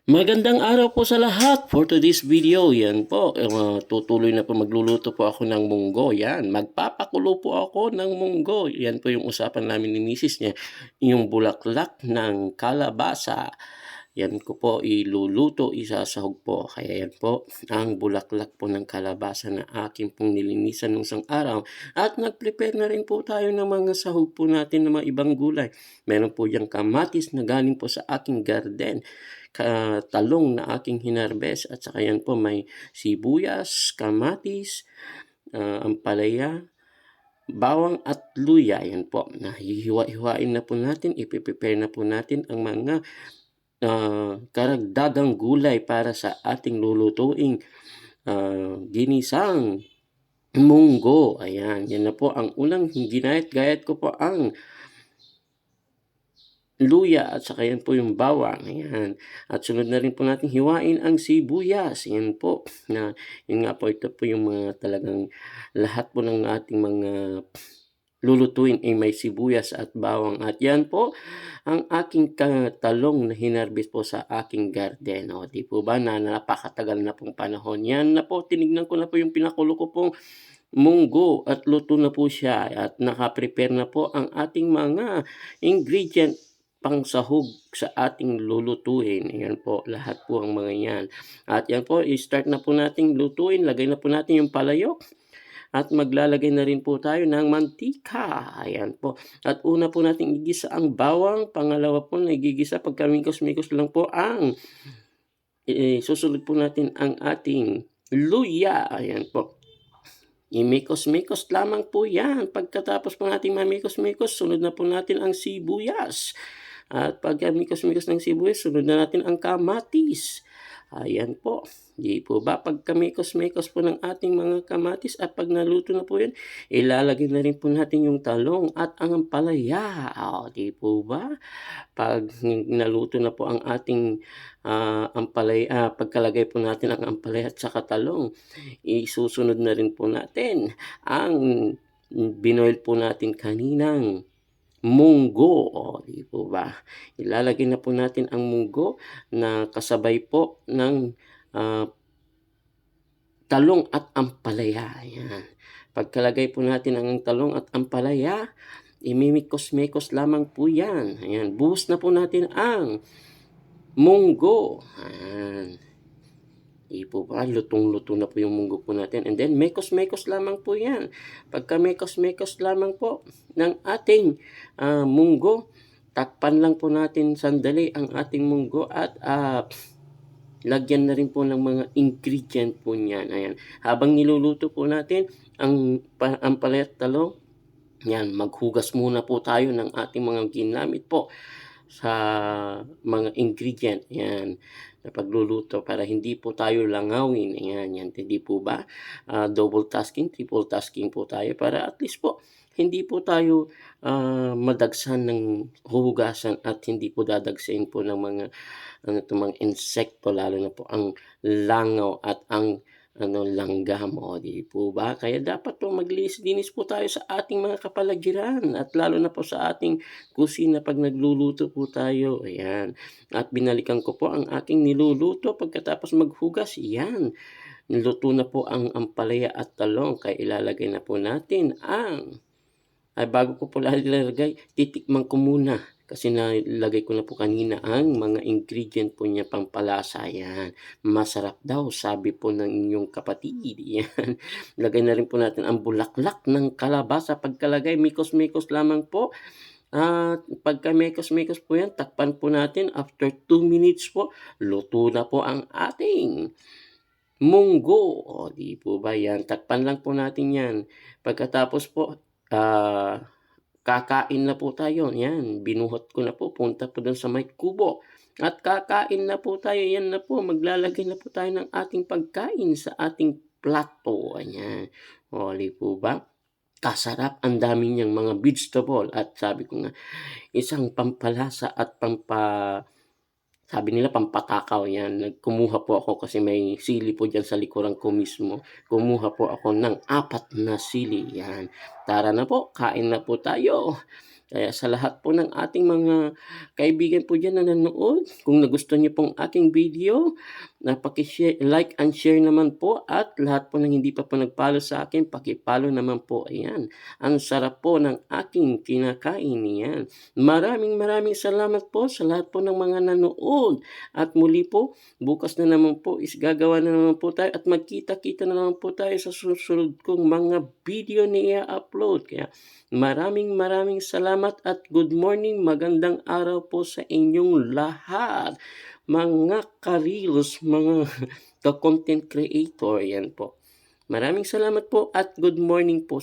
Magandang araw po sa lahat. For today's video, yan po, tutuloy na po magluluto po ako ng munggo. Yan, magpapakulo po ako ng munggo. Yan po yung usapan namin ni Mrs. niya, yung bulaklak ng kalabasa. Yan ko po iluluto, isasahog po. Kaya yan po, ang bulaklak po ng kalabasa na akin pong nilinisan nung isang araw. At nag-prepare na rin po tayo ng mga sahog po natin ng mga ibang gulay. Meron po yung kamatis na galing po sa aking garden, talong na aking hinarbes, at saka yan po may sibuyas, kamatis, ampalaya, bawang at luya. Yan po, nahihiwa-hiwain na po natin, ipiprepare na po natin ang mga karagdagang gulay para sa ating lulutuing ginisang munggo. Ayan, yan na po ang unang ginayat-gayat ko po ang luya at saka yan po yung bawang. Ayan. At sunod na rin po natin hiwain ang sibuyas. Yan po. Yun nga po, ito po yung mga talagang lahat po ng ating mga lulutuin ay may sibuyas at bawang. At yan po ang aking talong na hinarbis po sa aking garden. O, di po ba na napakatagal na pong panahon. Yan na po, tinignan ko na po yung pinakulo ko pong munggo at luto na po siya at nakaprepare na po ang ating mga ingredient pang sahog sa ating lulutuin. Ayan po, lahat po ang mga yan. At yan po, i-start na po nating lutuin. Lagay na po natin yung palayok. At maglalagay na rin po tayo ng mantika. Ayan po. At una po nating igisa ang bawang. Pangalawa po, nagigisa pagka mikos-mikos lang po ang susunod po natin ang ating luya. Ayan po. Imikos-mikos lamang po yan. Pagkatapos po natin mamikos-mikos, sunod na po natin ang sibuyas. At pag mikos-mikos ng sibuyas, sunod na natin ang kamatis. Ayan po. Di po ba? Pag kamikos-mikos po ng ating mga kamatis at pag naluto na po yan, ilalagay na rin po natin yung talong at ang ampalaya. Di po ba? Pag naluto na po ang ating ampalaya, pagkalagay po natin ang ampalaya at saka talong, isusunod na rin po natin ang binoil po natin kaninang munggo. Di po ba? Ilalagay na po natin ang munggo na kasabay po ng talong at ampalaya. Ayan. Pagkalagay po natin ang talong at ampalaya, imimikos-mikos lamang po yan. Ayan. Buhos na po natin ang munggo. Ayan. Po ba, lutong-luto na po yung munggo po natin. And then, mekos-mekos lamang po yan. Pagka mekos-mekos lamang po ng ating munggo, takpan lang po natin sandali ang ating munggo at lagyan na rin po ng mga ingredient po niyan. Ayan. Habang niluluto po natin ang ampalaya at talong, yan, maghugas muna po tayo ng ating mga ginamit po sa mga ingredient. Yan, na pagluluto para hindi po tayo langawin. Ayan, yan, hindi po ba? Double tasking, triple tasking po tayo para at least po hindi po tayo madagsan ng hugasan at hindi po dadagsain po ng mga mga insekto, lalo na po ang langaw at ang langgam. Di po ba? Kaya dapat po maglinis-linis po tayo sa ating mga kapaligiran at lalo na po sa ating kusina pag nagluluto po tayo. Ayan. At binalikan ko po ang aking niluluto pagkatapos maghugas. Yan. Niluto na po ang ampalaya at talong. Kaya ilalagay na po natin bago ko po ilalagay, titikman ko muna. Kasi nilagay ko na po kanina ang mga ingredient po niya pampalasa. Yan. Masarap daw, sabi po ng inyong kapatid. Yan. Lagay na rin po natin ang bulaklak ng kalabasa. Pagkalagay, mikos-mikos lamang po. At pagka mekos-mekos po yan, takpan po natin. After 2 minutes po, luto na po ang ating munggo. Di po ba yan? Takpan lang po natin yan. Pagkatapos po, kakain na po tayo. Yan, binuhot ko na po. Punta po dun sa may kubo. At kakain na po tayo. Yan na po, maglalagay na po tayo ng ating pagkain sa ating plato. Ayan. Di po ba? Kasarap, ang dami niyang mga vegetable at sabi ko nga, isang pampalasa at sabi nila pampatakaw yan. Kumuha po ako kasi may sili po dyan sa likuran ko mismo. Kumuha po ako ng 4 na sili. Yan. Tara na po, kain na po tayo. Kaya sa lahat po ng ating mga kaibigan po diyan na nanonood, kung nagustuhan niyo pong aking video, paki-share, like and share naman po, at lahat po ng hindi pa po nag-follow sa akin, paki-follow naman po. Ayan, ang sarap po ng aking kinakain, yan. Maraming salamat po sa lahat po ng mga nanood, at muli po, bukas na naman po is gagawa na naman po tayo, at magkita-kita na naman po tayo sa susunod kong mga video na i-upload. Kaya maraming salamat at good morning, magandang araw po sa inyong lahat, mga ka-reels, mga ka-content creator. Yan po. Maraming salamat po at good morning po.